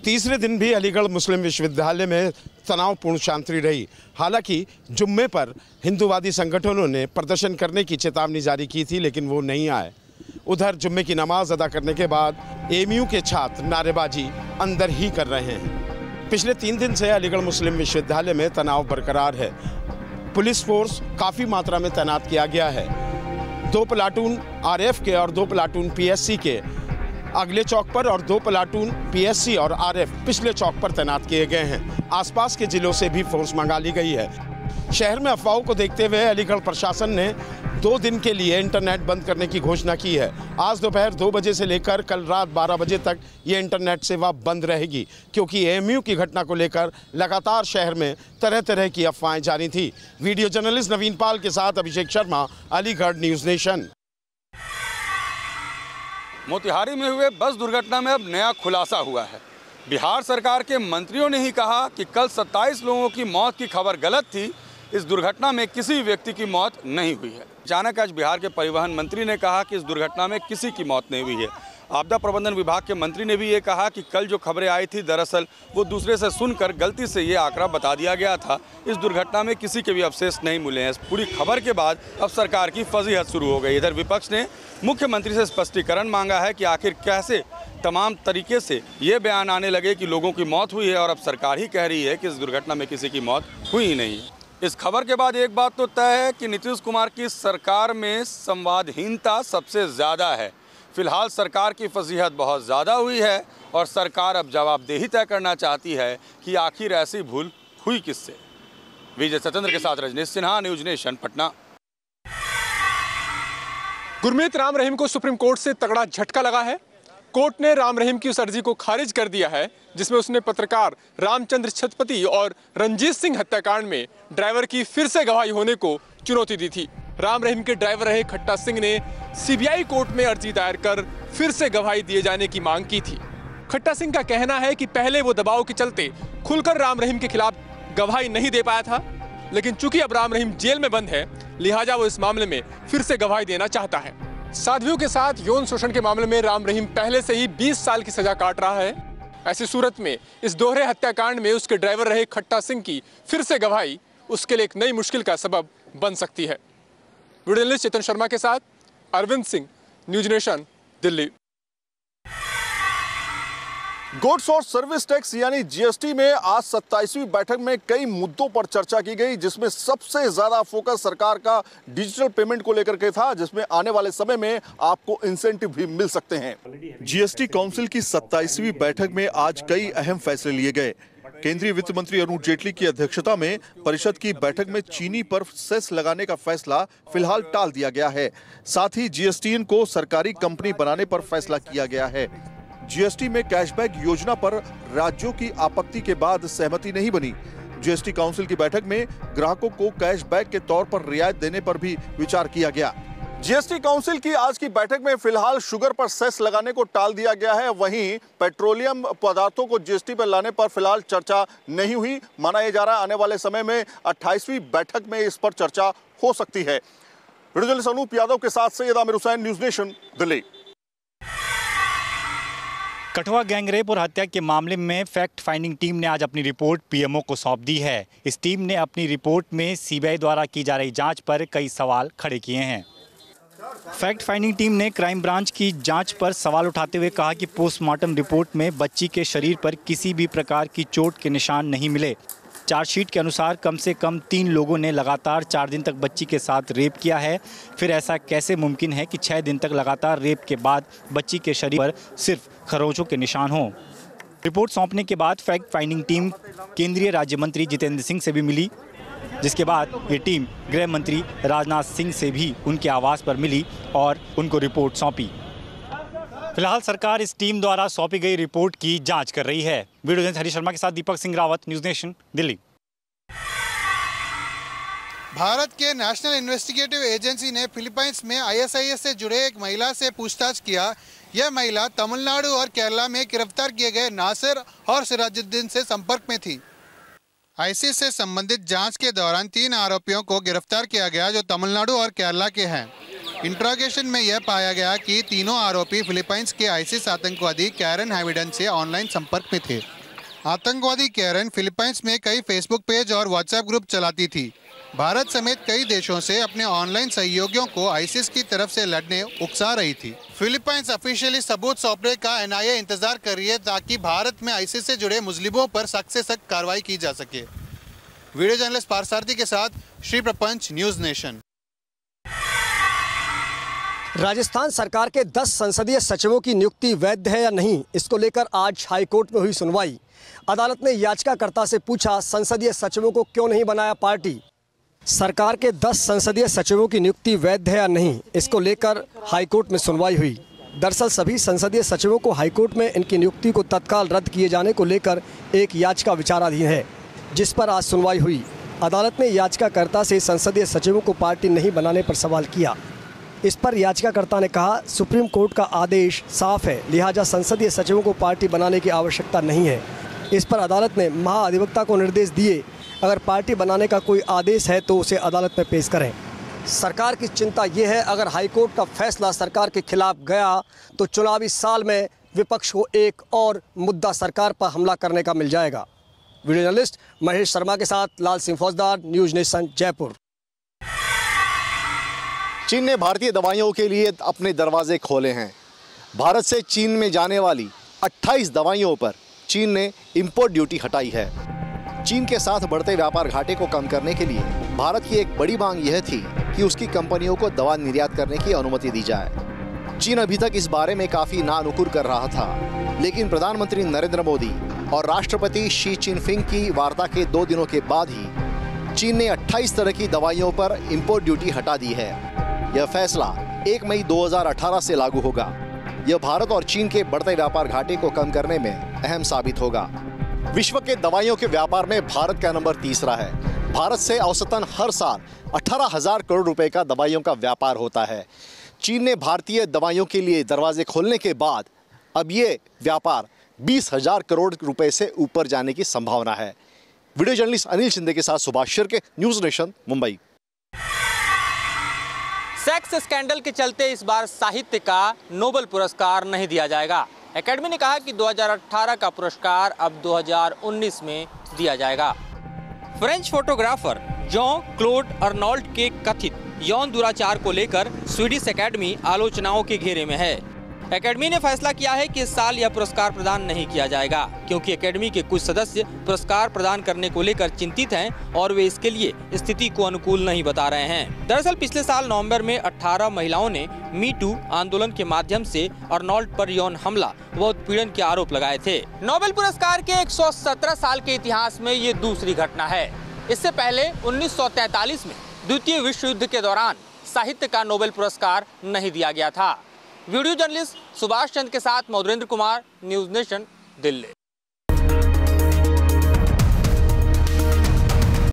तीसरे दिन भी अलीगढ़ मुस्लिम विश्वविद्यालय में तनावपूर्ण शांति रही। हालांकि जुम्मे पर हिंदूवादी संगठनों ने प्रदर्शन करने की चेतावनी जारी की थी, लेकिन वो नहीं आए। उधर जुम्मे की नमाज अदा करने के बाद एएमयू के छात्र नारेबाजी अंदर ही कर रहे हैं। पिछले 3 दिन से अलीगढ़ मुस्लिम विश्वविद्यालय में तनाव बरकरार है। पुलिस फोर्स काफ़ी मात्रा में तैनात किया गया है। 2 प्लाटून आरएफ के और 2 प्लाटून पीएससी के अगले चौक पर और 2 प्लाटून पीएससी और आरएफ पिछले चौक पर तैनात किए गए हैं। आसपास के जिलों से भी फोर्स मंगा ली गई है। शहर में अफवाहों को देखते हुए अलीगढ़ प्रशासन ने 2 दिन के लिए इंटरनेट बंद करने की घोषणा की है। आज दोपहर 2 बजे से लेकर कल रात 12 बजे तक ये इंटरनेट सेवा बंद रहेगी, क्योंकि एएमयू की घटना को लेकर लगातार शहर में तरह तरह की अफवाहें जारी थी। वीडियो जर्नलिस्ट नवीन पाल के साथ अभिषेक शर्मा, अलीगढ़ न्यूज़ नेशन। मोतिहारी में हुए बस दुर्घटना में अब नया खुलासा हुआ है। बिहार सरकार के मंत्रियों ने ही कहा कि कल 27 लोगों की मौत की खबर गलत थी। इस दुर्घटना में किसी व्यक्ति की मौत नहीं हुई है। अचानक आज बिहार के परिवहन मंत्री ने कहा कि इस दुर्घटना में किसी की मौत नहीं हुई है। आपदा प्रबंधन विभाग के मंत्री ने भी ये कहा कि कल जो खबरें आई थी दरअसल वो दूसरे से सुनकर गलती से ये आंकड़ा बता दिया गया था। इस दुर्घटना में किसी के भी अवशेष नहीं मिले हैं। इस पूरी खबर के बाद अब सरकार की फजीहत शुरू हो गई। इधर विपक्ष ने मुख्यमंत्री से स्पष्टीकरण मांगा है कि आखिर कैसे तमाम तरीके से ये बयान आने लगे कि लोगों की मौत हुई है और अब सरकार ही कह रही है कि इस दुर्घटना में किसी की मौत हुई ही नहीं। इस खबर के बाद एक बात तो तय है कि नीतीश कुमार की सरकार में संवादहीनता सबसे ज़्यादा है। फिलहाल सरकार की फजीहत बहुत ज़्यादा हुई है और सरकार अब जवाबदेही तय करना चाहती है कि आखिर ऐसी भूल हुई किससे। विजय सत्येंद्र के साथ रजनीश सिन्हा, न्यूज़ नेशन, पटना। गुरमीत राम रहीम को सुप्रीम कोर्ट से तगड़ा झटका लगा है। कोर्ट ने राम रहीम की उस अर्जी को खारिज कर दिया है जिसमें उसने पत्रकार रामचंद्र छत्रपति और रंजीत सिंह हत्याकांड में ड्राइवर की फिर से गवाही होने को चुनौती दी थी। राम रहीम के ड्राइवर रहे खट्टा सिंह ने सीबीआई कोर्ट में अर्जी दायर कर फिर से गवाही दिए जाने की मांग की थी। खट्टा सिंह का कहना है कि पहले वो दबाव के चलते खुलकर राम रहीम के खिलाफ गवाही नहीं दे पाया था, लेकिन चूंकि अब राम रहीम जेल में बंद है, लिहाजा वो इस मामले में फिर से गवाही देना चाहता है। साध्वियों के साथ यौन शोषण के मामले में राम रहीम पहले से ही 20 साल की सजा काट रहा है। ऐसी सूरत में इस दोहरे हत्याकांड में उसके ड्राइवर रहे खट्टा सिंह की फिर से गवाही उसके लिए एक नई मुश्किल का सबब बन सकती है। वीडियो जर्नलिस्ट चेतन शर्मा के साथ Arvind Singh, News Nation, Delhi. Goods और सर्विस टैक्स यानी जीएसटी में आज 27वीं बैठक में कई मुद्दों पर चर्चा की गई, जिसमें सबसे ज्यादा फोकस सरकार का डिजिटल पेमेंट को लेकर के था, जिसमें आने वाले समय में आपको इंसेंटिव भी मिल सकते हैं। जीएसटी काउंसिल की 27वीं बैठक में आज कई अहम फैसले लिए गए। केंद्रीय वित्त मंत्री अरुण जेटली की अध्यक्षता में परिषद की बैठक में चीनी पर सेस लगाने का फैसला फिलहाल टाल दिया गया है। साथ ही जीएसटीएन को सरकारी कंपनी बनाने पर फैसला किया गया है। जीएसटी में कैशबैक योजना पर राज्यों की आपत्ति के बाद सहमति नहीं बनी। जीएसटी काउंसिल की बैठक में ग्राहकों को कैशबैक के तौर पर रियायत देने पर भी विचार किया गया। जीएसटी काउंसिल की आज की बैठक में फिलहाल शुगर पर सेस लगाने को टाल दिया गया है। वहीं पेट्रोलियम पदार्थों को जीएसटी पर लाने पर फिलहाल चर्चा नहीं हुई। माना यह जा रहा है आने वाले समय में 28वीं बैठक में इस पर चर्चा हो सकती है। वीडियो जर्नलिस्ट अनूप यादव के साथ Syed Aamir Hussain, News Nation, Delhi. Kathua gangrape और हत्या के मामले में फैक्ट फाइंडिंग टीम ने आज अपनी रिपोर्ट पीएमओ को सौंप दी है। इस टीम ने अपनी रिपोर्ट में सीबीआई द्वारा की जा रही जांच पर कई सवाल खड़े किए हैं। फैक्ट फाइंडिंग टीम ने क्राइम ब्रांच की जांच पर सवाल उठाते हुए कहा कि पोस्टमार्टम रिपोर्ट में बच्ची के शरीर पर किसी भी प्रकार की चोट के निशान नहीं मिले। चार्जशीट के अनुसार कम से कम 3 लोगों ने लगातार 4 दिन तक बच्ची के साथ रेप किया है। फिर ऐसा कैसे मुमकिन है कि 6 दिन तक लगातार रेप के बाद बच्ची के शरीर पर सिर्फ खरोंचों के निशान हों। रिपोर्ट सौंपने के बाद फैक्ट फाइंडिंग टीम केंद्रीय राज्य मंत्री जितेंद्र सिंह से भी मिली, जिसके बाद ये टीम गृह मंत्री राजनाथ सिंह से भी उनके आवास पर मिली और उनको रिपोर्ट सौंपी। फिलहाल सरकार इस टीम द्वारा सौंपी गई रिपोर्ट की जांच कर रही है। वीडियो जर्नलिस्ट हरीश शर्मा के साथ दीपक सिंह रावत, न्यूज़ नेशन, दिल्ली। भारत के नेशनल इन्वेस्टिगेटिव एजेंसी ने फिलीपाइंस में आईएसआईएस से जुड़े एक महिला से पूछताछ किया। यह महिला तमिलनाडु और केरला में गिरफ्तार किए गए नासिर और सिराजुद्दीन से संपर्क में थी। आईसिस से संबंधित जांच के दौरान 3 आरोपियों को गिरफ्तार किया गया जो तमिलनाडु और केरला के हैं। इंट्रोगेशन में यह पाया गया कि तीनों आरोपी फिलीपाइंस के आईसिस आतंकवादी कैरन हैविडन से ऑनलाइन संपर्क में थे। आतंकवादी कैरन फिलीपाइंस में कई फेसबुक पेज और व्हाट्सएप ग्रुप चलाती थी। भारत समेत कई देशों से अपने ऑनलाइन सहयोगियों को आईसिस की तरफ से लड़ने उकसा रही थी। फिलीपाइंस ऑफिशियली सबूत सौंपने का एनआईए इंतजार कर रही है ताकि भारत में आईसिस से जुड़े मुजरिमों पर सख्त से सख्त कार्रवाई की जा सके। वीडियो जर्नलिस्ट पारसारथी के साथ श्री प्रपंच, न्यूज नेशन। राजस्थान सरकार के 10 संसदीय सचिवों की नियुक्ति वैध है या नहीं, इसको लेकर आज हाईकोर्ट में हुई सुनवाई। अदालत ने याचिकाकर्ता से पूछा, संसदीय सचिवों को क्यों नहीं बनाया पार्टी। सरकार के 10 संसदीय सचिवों की नियुक्ति वैध है या नहीं, इसको लेकर हाईकोर्ट में सुनवाई हुई। दरअसल सभी संसदीय सचिवों को हाईकोर्ट में इनकी नियुक्ति को तत्काल रद्द किए जाने को लेकर एक याचिका विचाराधीन है, जिस पर आज सुनवाई हुई। अदालत ने याचिकाकर्ता से संसदीय सचिवों को पार्टी नहीं बनाने पर सवाल किया। इस पर याचिकाकर्ता ने कहा, सुप्रीम कोर्ट का आदेश साफ है, लिहाजा संसदीय सचिवों को पार्टी बनाने की आवश्यकता नहीं है। इस पर अदालत ने महाधिवक्ता को निर्देश दिए, अगर पार्टी बनाने का कोई आदेश है तो उसे अदालत में पेश करें। सरकार की चिंता ये है, अगर हाईकोर्ट का फैसला सरकार के खिलाफ गया तो चुनावी साल में विपक्ष को एक और मुद्दा सरकार पर हमला करने का मिल जाएगा। वीडियो जर्नलिस्ट महेश शर्मा के साथ लाल सिंह फौजदार, न्यूज नेशन, जयपुर। चीन ने भारतीय दवाइयों के लिए अपने दरवाजे खोले हैं। भारत से चीन में जाने वाली 28 दवाइयों पर चीन ने इंपोर्ट ड्यूटी हटाई है। चीन के साथ बढ़ते व्यापार घाटे को कम करने के लिए भारत की एक बड़ी मांग यह थी कि उसकी कंपनियों को दवा निर्यात करने की अनुमति दी जाए। चीन अभी तक इस बारे में काफी नानुकुर कर रहा था, लेकिन प्रधानमंत्री नरेंद्र मोदी और राष्ट्रपति शी चिनफिंग की वार्ता के 2 दिनों के बाद ही चीन ने 28 तरह की दवाइयों पर इंपोर्ट ड्यूटी हटा दी है। यह फैसला 1 मई 2018 से लागू होगा। यह भारत और चीन के बढ़ते व्यापार घाटे को कम करने में अहम साबित होगा। विश्व के दवाइयों के व्यापार में भारत का नंबर 3रा है। भारत से औसतन हर साल 18,000 करोड़ रुपए का दवाइयों का व्यापार होता है। चीन ने भारतीय दवाइयों के लिए दरवाजे खोलने के बाद अब ये व्यापार 20,000 करोड़ रुपए से ऊपर जाने की संभावना है। वीडियो जर्नलिस्ट अनिल शिंदे के साथ Subhash Shirke, news nation, Mumbai. Sex scandal के चलते इस बार साहित्य का नोबेल पुरस्कार नहीं दिया जाएगा। एकेडमी ने कहा कि 2018 का पुरस्कार अब 2019 में दिया जाएगा। फ्रेंच फोटोग्राफर जॉन क्लोड अर्नोल्ट के कथित यौन दुराचार को लेकर स्वीडिश एकेडमी आलोचनाओं के घेरे में है। एकेडमी ने फैसला किया है कि इस साल यह पुरस्कार प्रदान नहीं किया जाएगा, क्योंकि एकेडमी के कुछ सदस्य पुरस्कार प्रदान करने को लेकर चिंतित हैं और वे इसके लिए स्थिति को अनुकूल नहीं बता रहे हैं। दरअसल पिछले साल नवंबर में 18 महिलाओं ने मी टू आंदोलन के माध्यम से अर्नोल्ट पर यौन हमला व उत्पीड़न के आरोप लगाए थे। नोबेल पुरस्कार के 117 साल के इतिहास में ये दूसरी घटना है। इससे पहले 1943 में द्वितीय विश्व युद्ध के दौरान साहित्य का नोबेल पुरस्कार नहीं दिया गया था। वीडियो जर्नलिस्ट सुभाष चंद्र के साथ मधुरेंद्र कुमार, न्यूज नेशन, दिल्ली।